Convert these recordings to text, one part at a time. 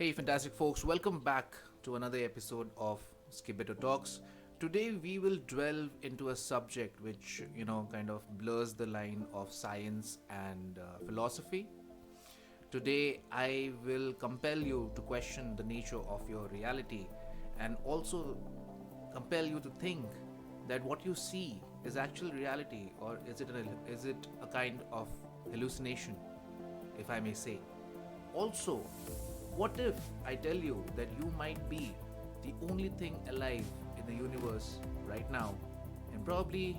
Hey, fantastic folks, welcome back to another episode of Skibbeto Talks. Today, we will delve into a subject which, kind of blurs the line of science and philosophy. Today, I will compel you to question the nature of your reality and also compel you to think that what you see is actual reality or is it a kind of hallucination, if I may say. Also, what if I tell you that you might be the only thing alive in the universe right now? And probably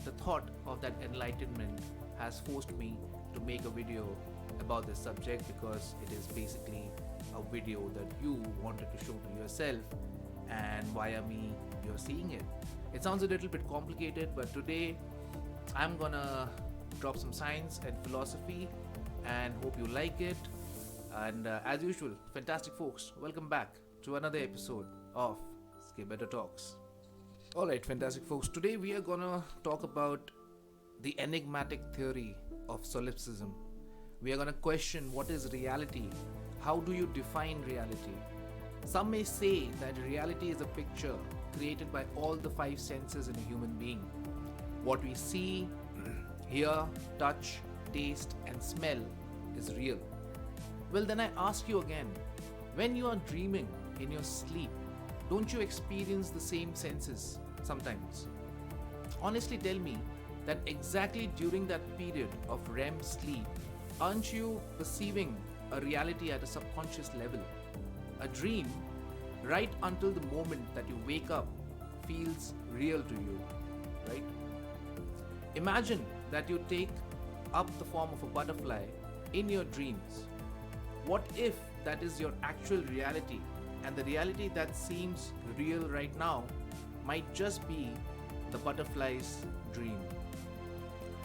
the thought of that enlightenment has forced me to make a video about this subject because it is basically a video that you wanted to show to yourself, and via me, you're seeing it. It sounds a little bit complicated, but today I'm gonna drop some science and philosophy and hope you like it. And as usual, fantastic folks, welcome back to another episode of Skibbeto Talks. Alright, fantastic folks, today we are gonna talk about the enigmatic theory of solipsism. We are gonna question what is reality, how do you define reality. Some may say that reality is a picture created by all the five senses in a human being. What we see, hear, touch, taste, and smell is real. Well, then I ask you again, when you are dreaming in your sleep, don't you experience the same senses sometimes? Honestly, tell me that exactly during that period of REM sleep, aren't you perceiving a reality at a subconscious level? A dream, right until the moment that you wake up, feels real to you, right? Imagine that you take up the form of a butterfly in your dreams. What if that is your actual reality, and the reality that seems real right now might just be the butterfly's dream?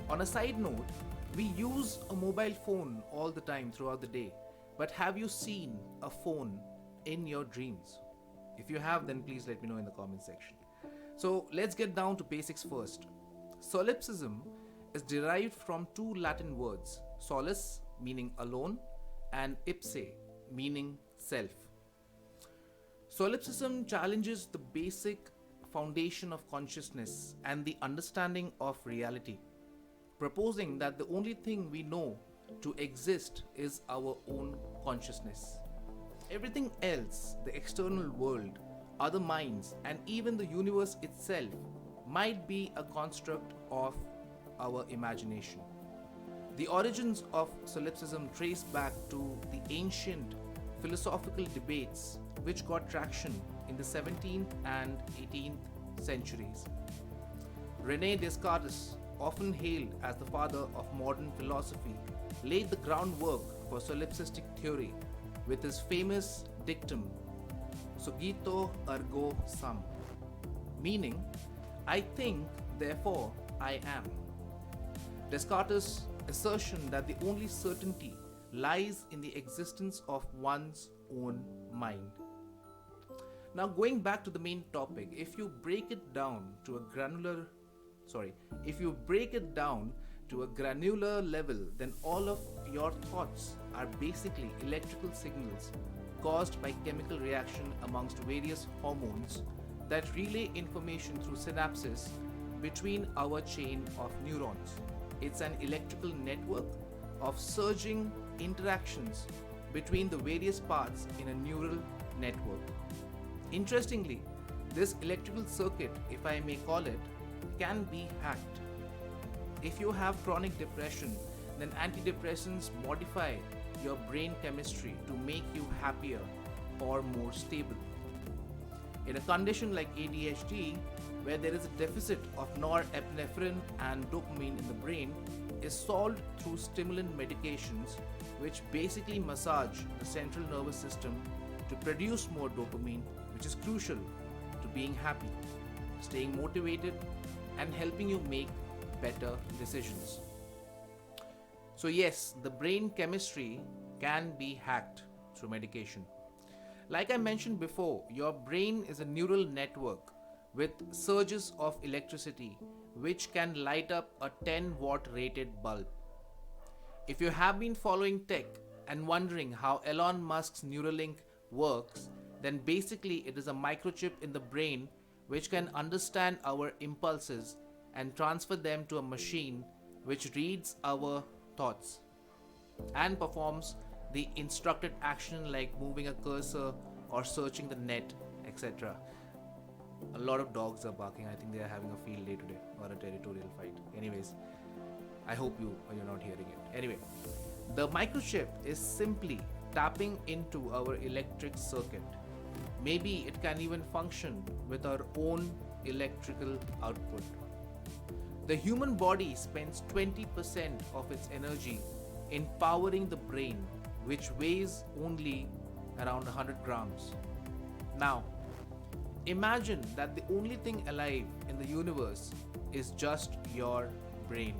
On a side note, we use a mobile phone all the time throughout the day, but have you seen a phone in your dreams? If you have, then please let me know in the comment section. So let's get down to basics first. Solipsism is derived from two Latin words, solus meaning alone and ipse meaning self. Solipsism challenges the basic foundation of consciousness and the understanding of reality, proposing that the only thing we know to exist is our own consciousness. Everything else, the external world, other minds, and even the universe itself, might be a construct of our imagination. The origins of solipsism trace back to the ancient philosophical debates which got traction in the 17th and 18th centuries. René Descartes, often hailed as the father of modern philosophy, laid the groundwork for solipsistic theory with his famous dictum, Cogito ergo sum, meaning, I think, therefore I am. Descartes' assertion that the only certainty lies in the existence of one's own mind. Now, going back to the main topic, if you break it down to a granular level, then all of your thoughts are basically electrical signals caused by chemical reaction amongst various hormones that relay information through synapses between our chain of neurons. It's an electrical network of surging interactions between the various parts in a neural network. Interestingly, this electrical circuit, if I may call it, can be hacked. If you have chronic depression, then antidepressants modify your brain chemistry to make you happier or more stable. In a condition like ADHD, where there is a deficit of norepinephrine and dopamine in the brain, is solved through stimulant medications which basically massage the central nervous system to produce more dopamine, which is crucial to being happy, staying motivated, and helping you make better decisions. So yes, the brain chemistry can be hacked through medication. Like I mentioned before, your brain is a neural network with surges of electricity which can light up a 10-watt rated bulb. If you have been following tech and wondering how Elon Musk's Neuralink works, then basically it is a microchip in the brain which can understand our impulses and transfer them to a machine which reads our thoughts and performs the instructed action like moving a cursor or searching the net, etc. A lot of dogs are barking. I think they are having a field day today or a territorial fight. Anyways, I hope you're not hearing it. Anyway, the microchip is simply tapping into our electric circuit. Maybe it can even function with our own electrical output. The human body spends 20% of its energy in powering the brain, which weighs only around 100 grams. Now, imagine that the only thing alive in the universe is just your brain.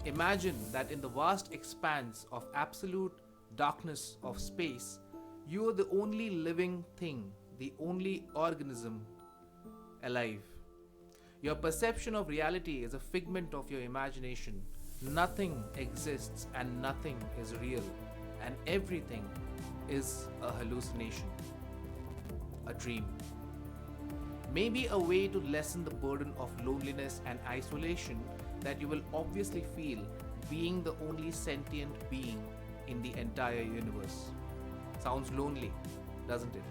Imagine that in the vast expanse of absolute darkness of space, you are the only living thing, the only organism alive. Your perception of reality is a figment of your imagination. Nothing exists and nothing is real, and everything is a hallucination, a dream. Maybe a way to lessen the burden of loneliness and isolation that you will obviously feel being the only sentient being in the entire universe. Sounds lonely, doesn't it?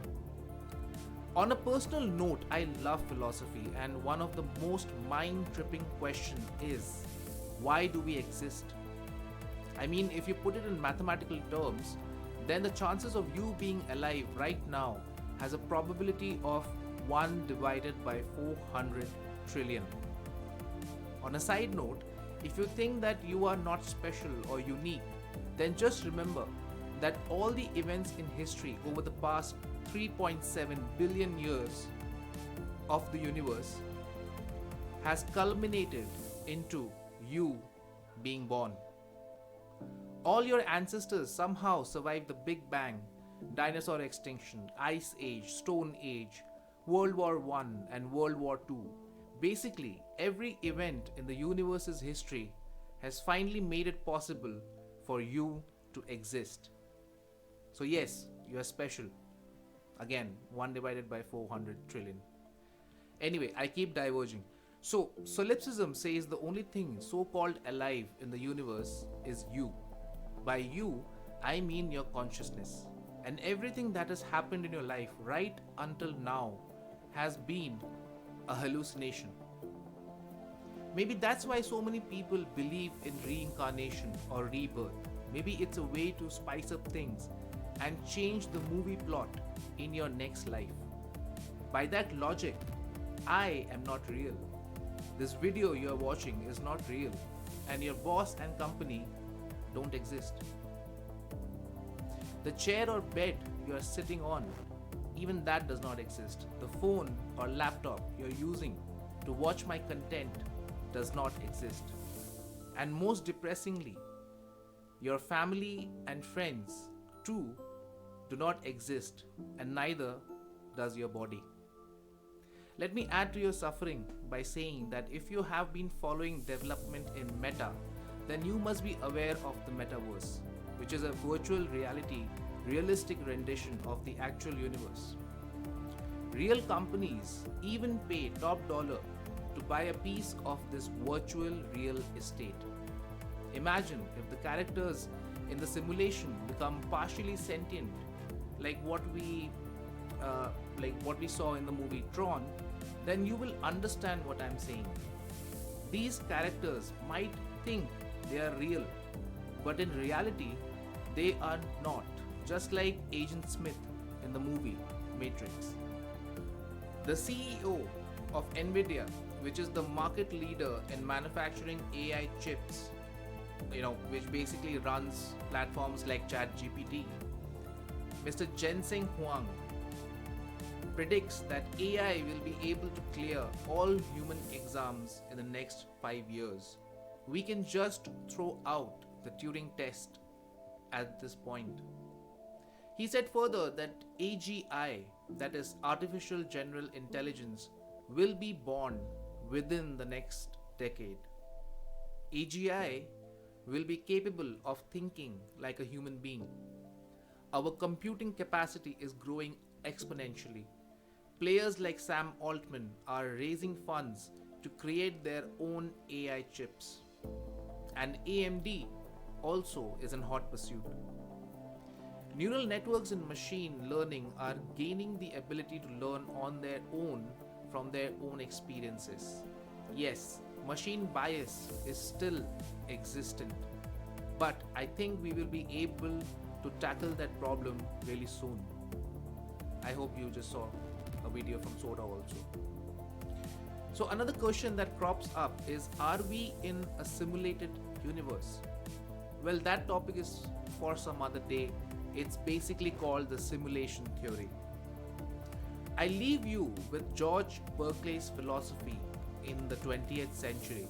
On a personal note, I love philosophy, and one of the most mind-tripping questions is, why do we exist? I mean, if you put it in mathematical terms, then the chances of you being alive right now has a probability of 1 divided by 400 trillion. On a side note, if you think that you are not special or unique, then just remember that all the events in history over the past 3.7 billion years of the universe has culminated into you being born. All your ancestors somehow survived the Big Bang, dinosaur extinction, Ice Age, Stone Age, World War I and World War II. Basically, every event in the universe's history has finally made it possible for you to exist. So yes, you are special. Again, 1 divided by 400 trillion. Anyway, I keep diverging. So, Solipsism says the only thing so-called alive in the universe is you. By you, I mean your consciousness. And everything that has happened in your life right until now has been a hallucination. Maybe that's why so many people believe in reincarnation or rebirth. Maybe it's a way to spice up things and change the movie plot in your next life. By that logic, I am not real. This video you are watching is not real, and your boss and company don't exist. The chair or bed you are sitting on, even that does not exist. The phone or laptop you're using to watch my content does not exist. And most depressingly, your family and friends too do not exist, and neither does your body. Let me add to your suffering by saying that if you have been following development in Meta, then you must be aware of the metaverse, which is a virtual reality, realistic rendition of the actual universe. Real companies even pay top dollar to buy a piece of this virtual real estate. Imagine if the characters in the simulation become partially sentient, like what we saw in the movie Tron, then you will understand what I'm saying. These characters might think they are real, but in reality, they are not. Just like Agent Smith in the movie Matrix. The CEO of Nvidia, which is the market leader in manufacturing AI chips, which basically runs platforms like ChatGPT, Mr. Jensen Huang, predicts that AI will be able to clear all human exams in the next 5 years. We can just throw out the Turing test at this point. He said further that AGI, that is Artificial General Intelligence, will be born within the next decade. AGI will be capable of thinking like a human being. Our computing capacity is growing exponentially. Players like Sam Altman are raising funds to create their own AI chips. And AMD also is in hot pursuit. Neural networks in machine learning are gaining the ability to learn on their own from their own experiences. Yes, machine bias is still existent, but I think we will be able to tackle that problem really soon. I hope you just saw a video from Soda also. So another question that crops up is, are we in a simulated universe? Well, that topic is for some other day. It's basically called the simulation theory. I leave you with George Berkeley's philosophy in the 20th century,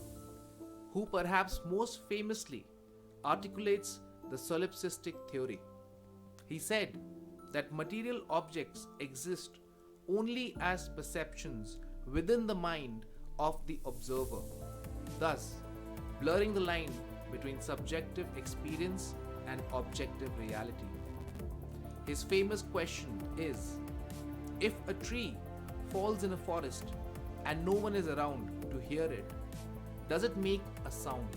who perhaps most famously articulates the solipsistic theory. He said that material objects exist only as perceptions within the mind of the observer, thus blurring the line between subjective experience and objective reality. His famous question is, if a tree falls in a forest and no one is around to hear it, does it make a sound?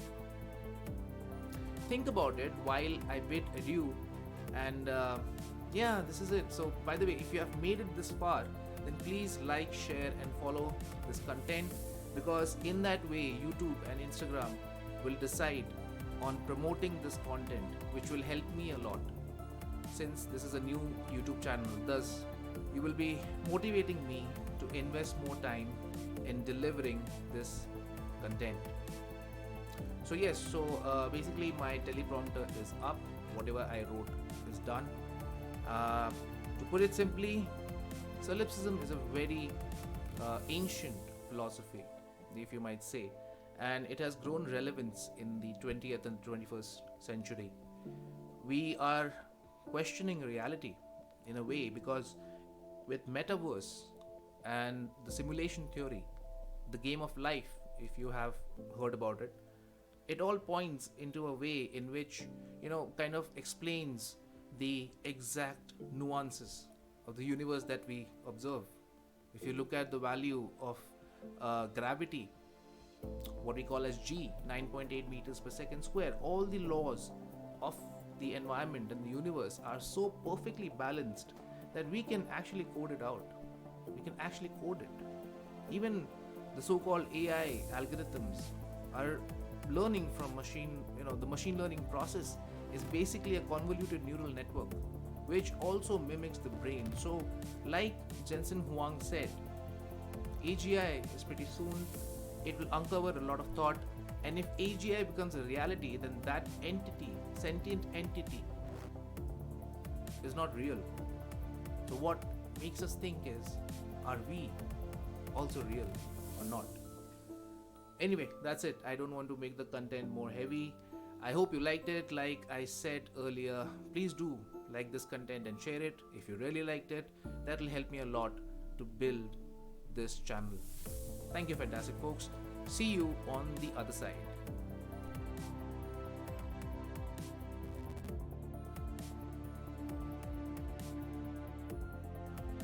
Think about it while I bid adieu. And yeah, this is it. So, by the way, if you have made it this far, then please like, share, and follow this content, because in that way, YouTube and Instagram will decide on promoting this content, which will help me a lot. Since this is a new YouTube channel, thus you will be motivating me to invest more time in delivering this content. So yes, basically my teleprompter is up. Whatever I wrote is done. To put it simply, Solipsism is a very ancient philosophy, if you might say, and it has grown relevance in the 20th and 21st century. We are questioning reality in a way, because with metaverse and the simulation theory, the game of life, if you have heard about it, it all points into a way in which, kind of explains the exact nuances of the universe that we observe. If you look at the value of gravity, what we call as G, 9.8 meters per second square, all the laws of the environment and the universe are so perfectly balanced that we can actually code it out. We can actually code it. Even the so-called AI algorithms are learning from the machine learning process is basically a convoluted neural network, which also mimics the brain. So, like Jensen Huang said, AGI is pretty soon, it will uncover a lot of thought, and if AGI becomes a reality, then that entity, sentient entity, is not real. So what makes us think is, are we also real or not? Anyway, that's it. I don't want to make the content more heavy. I hope you liked it. Like I said earlier, please do like this content and share it. If you really liked it, that will help me a lot to build this channel. Thank you, fantastic folks. See you on the other side.